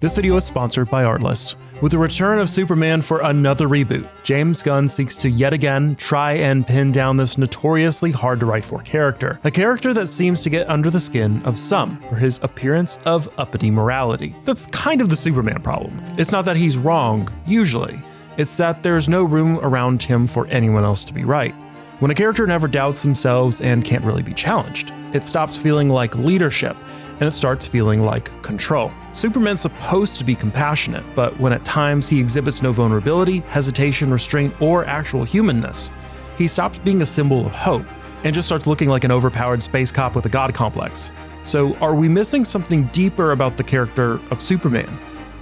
This video is sponsored by Artlist. With the return of Superman for another reboot, James Gunn seeks to yet again try and pin down this notoriously hard to write for character. A character that seems to get under the skin of some for his appearance of uppity morality. That's kind of the Superman problem. It's not that he's wrong, usually. It's that there's no room around him for anyone else to be right. When a character never doubts themselves and can't really be challenged, it stops feeling like leadership and it starts feeling like control. Superman's supposed to be compassionate, but when at times he exhibits no vulnerability, hesitation, restraint, or actual humanness, he stops being a symbol of hope and just starts looking like an overpowered space cop with a god complex. So are we missing something deeper about the character of Superman?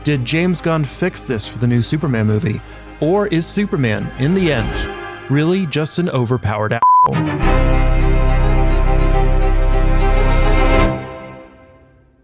Did James Gunn fix this for the new Superman movie? Or is Superman, in the end, really just an overpowered asshole?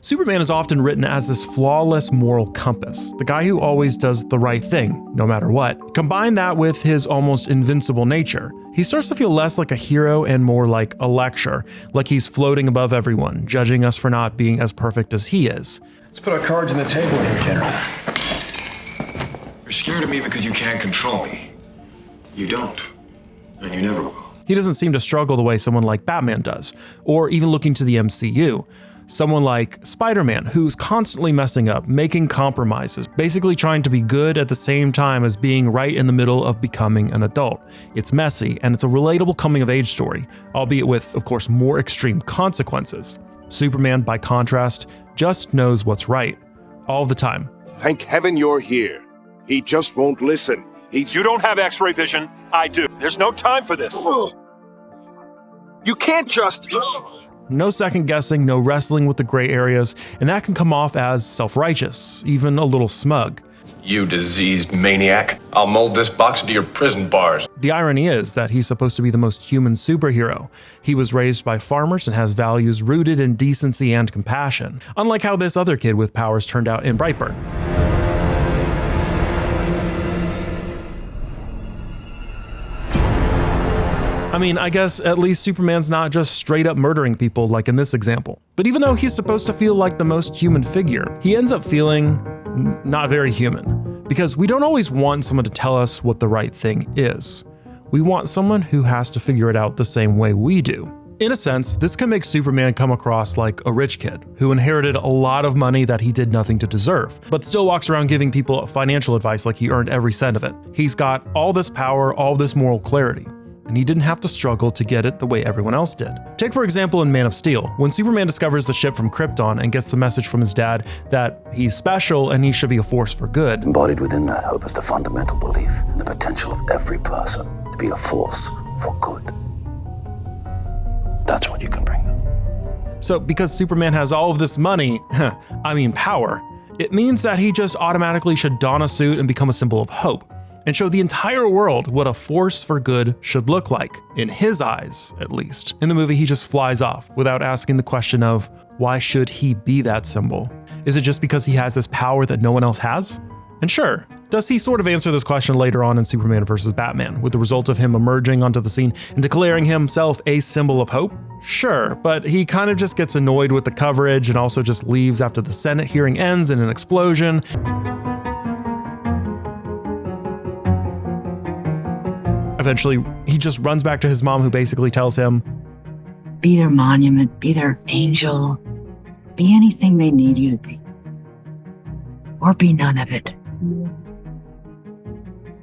Superman is often written as this flawless moral compass, the guy who always does the right thing, no matter what. Combine that with his almost invincible nature, he starts to feel less like a hero and more like a lecture, like he's floating above everyone, judging us for not being as perfect as he is. Let's put our cards on the table here, General. You're scared of me because you can't control me. You don't, and you never will. He doesn't seem to struggle the way someone like Batman does, or even looking to the MCU. Someone like Spider-Man, who's constantly messing up, making compromises, basically trying to be good at the same time as being right in the middle of becoming an adult. It's messy, and it's a relatable coming-of-age story, albeit with, of course, more extreme consequences. Superman, by contrast, just knows what's right, all the time. Thank heaven you're here. He just won't listen. You don't have X-ray vision. I do. There's no time for this. You can't just... No second guessing, no wrestling with the gray areas, and that can come off as self-righteous, even a little smug. You diseased maniac. I'll mold this box into your prison bars. The irony is that he's supposed to be the most human superhero. He was raised by farmers and has values rooted in decency and compassion, unlike how this other kid with powers turned out in Brightburn. I mean, I guess at least Superman's not just straight up murdering people like in this example. But even though he's supposed to feel like the most human figure, he ends up feeling not very human. Because we don't always want someone to tell us what the right thing is. We want someone who has to figure it out the same way we do. In a sense, this can make Superman come across like a rich kid who inherited a lot of money that he did nothing to deserve, but still walks around giving people financial advice like he earned every cent of it. He's got all this power, all this moral clarity, and he didn't have to struggle to get it the way everyone else did. Take for example in Man of Steel, when Superman discovers the ship from Krypton and gets the message from his dad that he's special and he should be a force for good. Embodied within that hope is the fundamental belief in the potential of every person to be a force for good. That's what you can bring them. So because Superman has all of this money, power, it means that he just automatically should don a suit and become a symbol of hope, and show the entire world what a force for good should look like, in his eyes, at least. In the movie, he just flies off without asking the question of, why should he be that symbol? Is it just because he has this power that no one else has? And sure, does he sort of answer this question later on in Superman vs. Batman, with the result of him emerging onto the scene and declaring himself a symbol of hope? Sure, but he kind of just gets annoyed with the coverage and also just leaves after the Senate hearing ends in an explosion. Eventually, he just runs back to his mom, who basically tells him, be their monument, be their angel, be anything they need you to be. Or be none of it.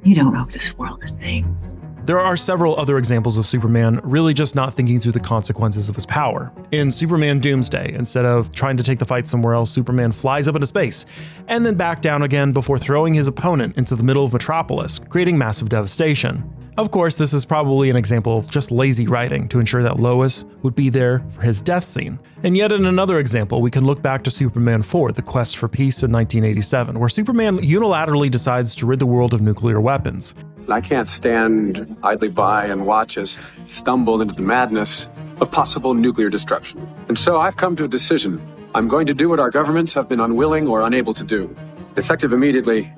You don't owe this world a thing. There are several other examples of Superman really just not thinking through the consequences of his power. In Superman Doomsday, instead of trying to take the fight somewhere else, Superman flies up into space, and then back down again before throwing his opponent into the middle of Metropolis, creating massive devastation. Of course, this is probably an example of just lazy writing to ensure that Lois would be there for his death scene. And yet in another example, we can look back to Superman 4, The Quest for Peace in 1987, where Superman unilaterally decides to rid the world of nuclear weapons. I can't stand idly by and watch us stumble into the madness of possible nuclear destruction. And so I've come to a decision. I'm going to do what our governments have been unwilling or unable to do. Effective immediately,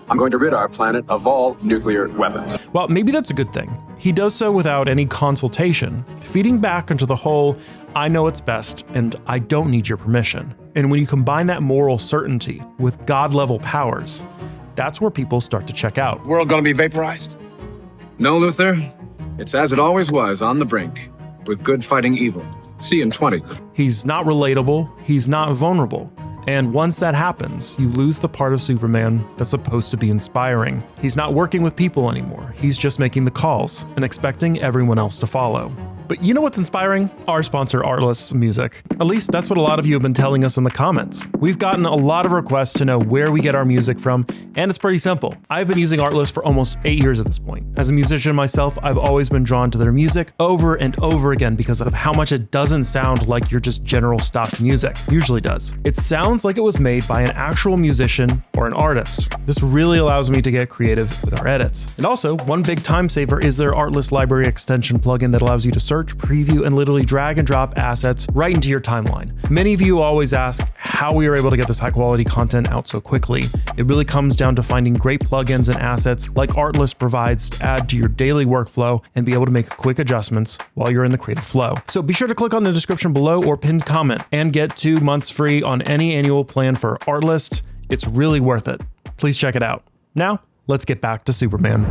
I'm going to rid our planet of all nuclear weapons. Well, maybe that's a good thing. He does so without any consultation, feeding back into the whole, I know what's best and I don't need your permission. And when you combine that moral certainty with God-level powers, that's where people start to check out. World gonna be vaporized? No, Luther. It's as it always was, on the brink, with good fighting evil. See you in 20. He's not relatable, he's not vulnerable. And once that happens, you lose the part of Superman that's supposed to be inspiring. He's not working with people anymore. He's just making the calls and expecting everyone else to follow. But you know what's inspiring? Our sponsor, Artlist Music. At least that's what a lot of you have been telling us in the comments. We've gotten a lot of requests to know where we get our music from, and it's pretty simple. I've been using Artlist for almost 8 years at this point. As a musician myself, I've always been drawn to their music over and over again because of how much it doesn't sound like your just general stock music. Usually does. It sounds like it was made by an actual musician or an artist. This really allows me to get creative with our edits. And also, one big time saver is their Artlist Library extension plugin that allows you to search, preview, and literally drag and drop assets right into your timeline. Many of you always ask how we are able to get this high quality content out so quickly. It really comes down to finding great plugins and assets like Artlist provides to add to your daily workflow and be able to make quick adjustments while you're in the creative flow. So be sure to click on the description below or pinned comment and get 2 months free on any annual plan for Artlist. It's really worth it. Please check it out. Now, let's get back to Superman.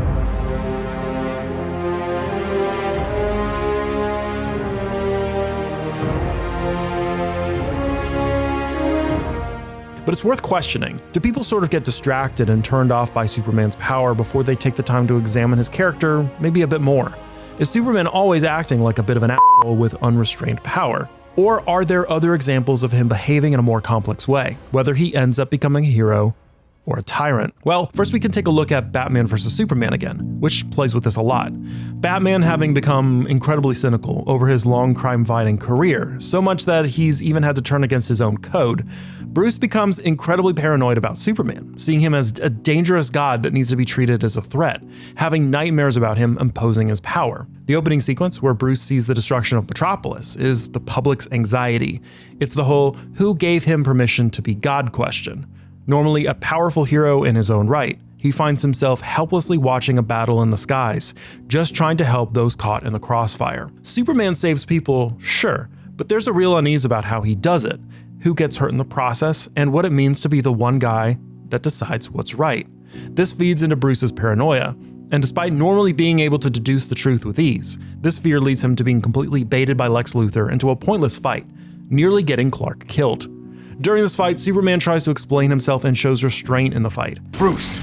But it's worth questioning. Do people sort of get distracted and turned off by Superman's power before they take the time to examine his character maybe a bit more? Is Superman always acting like a bit of an asshole with unrestrained power? Or are there other examples of him behaving in a more complex way, whether he ends up becoming a hero or a tyrant? Well, first we can take a look at Batman vs. Superman again, which plays with this a lot. Batman having become incredibly cynical over his long crime-fighting career, so much that he's even had to turn against his own code, Bruce becomes incredibly paranoid about Superman, seeing him as a dangerous god that needs to be treated as a threat, having nightmares about him imposing his power. The opening sequence where Bruce sees the destruction of Metropolis is the public's anxiety. It's the whole "who gave him permission to be God" question. Normally a powerful hero in his own right, he finds himself helplessly watching a battle in the skies, just trying to help those caught in the crossfire. Superman saves people, sure, but there's a real unease about how he does it, who gets hurt in the process, and what it means to be the one guy that decides what's right. This feeds into Bruce's paranoia, and despite normally being able to deduce the truth with ease, this fear leads him to being completely baited by Lex Luthor into a pointless fight, nearly getting Clark killed. During this fight, Superman tries to explain himself and shows restraint in the fight. Bruce,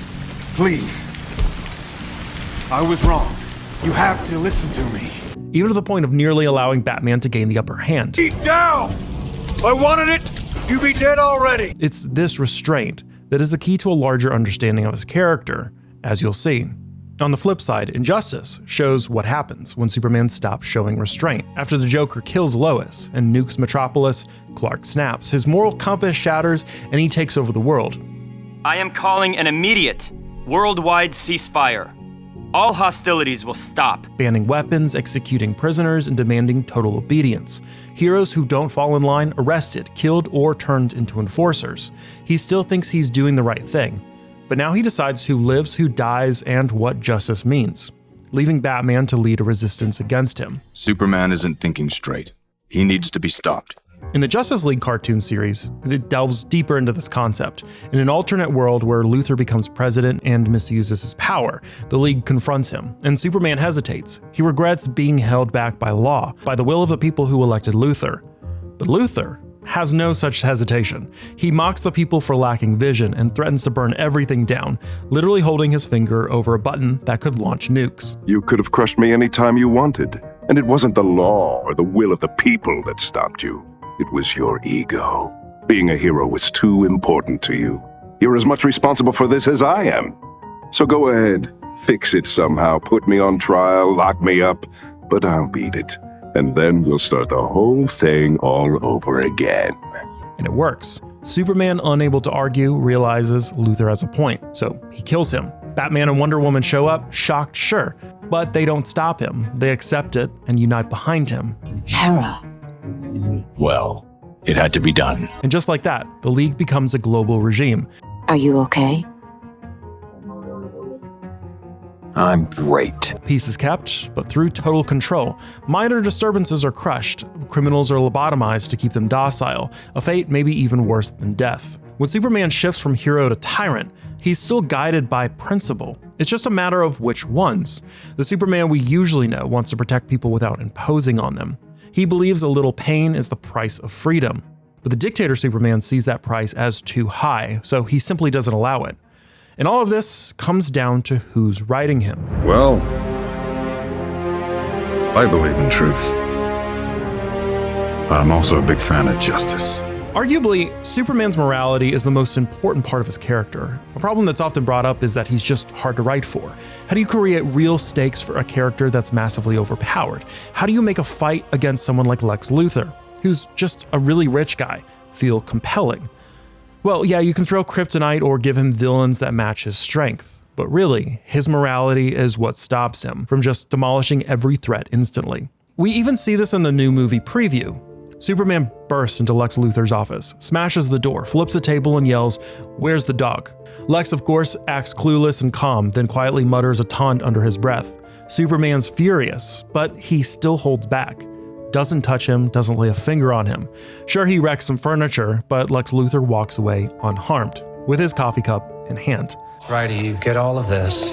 please. I was wrong. You have to listen to me. Even to the point of nearly allowing Batman to gain the upper hand. Keep down! If I wanted it, you'd be dead already. It's this restraint that is the key to a larger understanding of his character, as you'll see. On the flip side, Injustice shows what happens when Superman stops showing restraint. After the Joker kills Lois and nukes Metropolis, Clark snaps. His moral compass shatters and he takes over the world. I am calling an immediate, worldwide ceasefire. All hostilities will stop. Banning weapons, executing prisoners, and demanding total obedience. Heroes who don't fall in line arrested, killed, or turned into enforcers. He still thinks he's doing the right thing. But now he decides who lives, who dies, and what justice means, leaving Batman to lead a resistance against him. Superman isn't thinking straight. He needs to be stopped. In the Justice League cartoon series, it delves deeper into this concept. In an alternate world where Luthor becomes president and misuses his power, the League confronts him, and Superman hesitates. He regrets being held back by law, by the will of the people who elected Luthor. But Luthor has no such hesitation. He mocks the people for lacking vision and threatens to burn everything down, literally holding his finger over a button that could launch nukes. You could have crushed me any time you wanted, and it wasn't the law or the will of the people that stopped you. It was your ego. Being a hero was too important to you. You're as much responsible for this as I am. So go ahead, fix it somehow, put me on trial, lock me up, but I'll beat it. And then we'll start the whole thing all over again. And it works. Superman, unable to argue, realizes Luthor has a point, so he kills him. Batman and Wonder Woman show up, shocked, sure, but they don't stop him. They accept it and unite behind him. Hera. Well, it had to be done. And just like that, the League becomes a global regime. Are you okay? I'm great. Peace is kept, but through total control. Minor disturbances are crushed. Criminals are lobotomized to keep them docile, a fate maybe even worse than death. When Superman shifts from hero to tyrant, he's still guided by principle. It's just a matter of which ones. The Superman we usually know wants to protect people without imposing on them. He believes a little pain is the price of freedom. But the dictator Superman sees that price as too high, so he simply doesn't allow it. And all of this comes down to who's writing him. Well, I believe in truth. But I'm also a big fan of justice. Arguably, Superman's morality is the most important part of his character. A problem that's often brought up is that he's just hard to write for. How do you create real stakes for a character that's massively overpowered? How do you make a fight against someone like Lex Luthor, who's just a really rich guy, feel compelling? Well, yeah, you can throw kryptonite or give him villains that match his strength, but really, his morality is what stops him from just demolishing every threat instantly. We even see this in the new movie preview. Superman bursts into Lex Luthor's office, smashes the door, flips a table and yells, "Where's the dog?" Lex, of course, acts clueless and calm, then quietly mutters a taunt under his breath. Superman's furious, but he still holds back. Doesn't touch him, doesn't lay a finger on him. Sure, he wrecks some furniture, but Lex Luthor walks away unharmed, with his coffee cup in hand. Righty, you get all of this.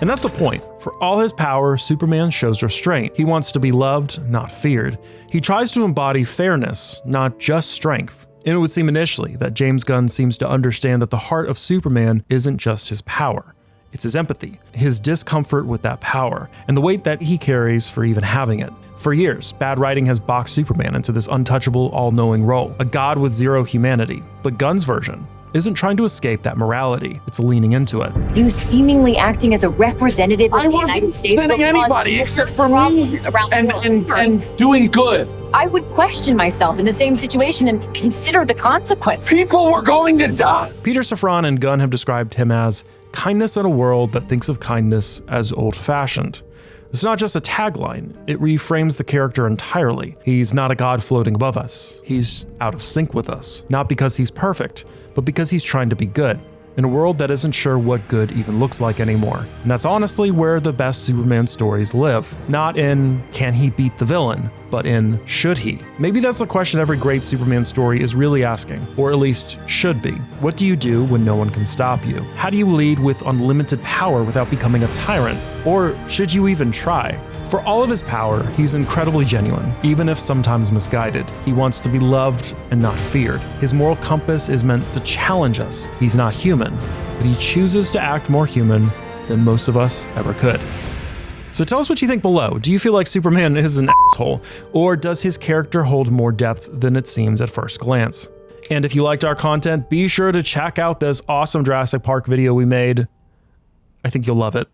And that's the point. For all his power, Superman shows restraint. He wants to be loved, not feared. He tries to embody fairness, not just strength. And it would seem initially that James Gunn seems to understand that the heart of Superman isn't just his power. It's his empathy, his discomfort with that power, and the weight that he carries for even having it. For years, bad writing has boxed Superman into this untouchable, all-knowing role, a god with zero humanity. But Gunn's version isn't trying to escape that morality, it's leaning into it. You seemingly acting as a representative of the United States. I wasn't anybody except for me and doing good. I would question myself in the same situation and consider the consequence. People were going to die. Peter Safran and Gunn have described him as kindness in a world that thinks of kindness as old-fashioned. It's not just a tagline, it reframes the character entirely. He's not a god floating above us. He's out of sync with us, not because he's perfect, but because he's trying to be good, in a world that isn't sure what good even looks like anymore. And that's honestly where the best Superman stories live. Not in, can he beat the villain, but in, should he? Maybe that's the question every great Superman story is really asking, or at least should be. What do you do when no one can stop you? How do you lead with unlimited power without becoming a tyrant? Or should you even try? For all of his power, he's incredibly genuine, even if sometimes misguided. He wants to be loved and not feared. His moral compass is meant to challenge us. He's not human, but he chooses to act more human than most of us ever could. So tell us what you think below. Do you feel like Superman is an asshole, or does his character hold more depth than it seems at first glance? And if you liked our content, be sure to check out this awesome Jurassic Park video we made. I think you'll love it.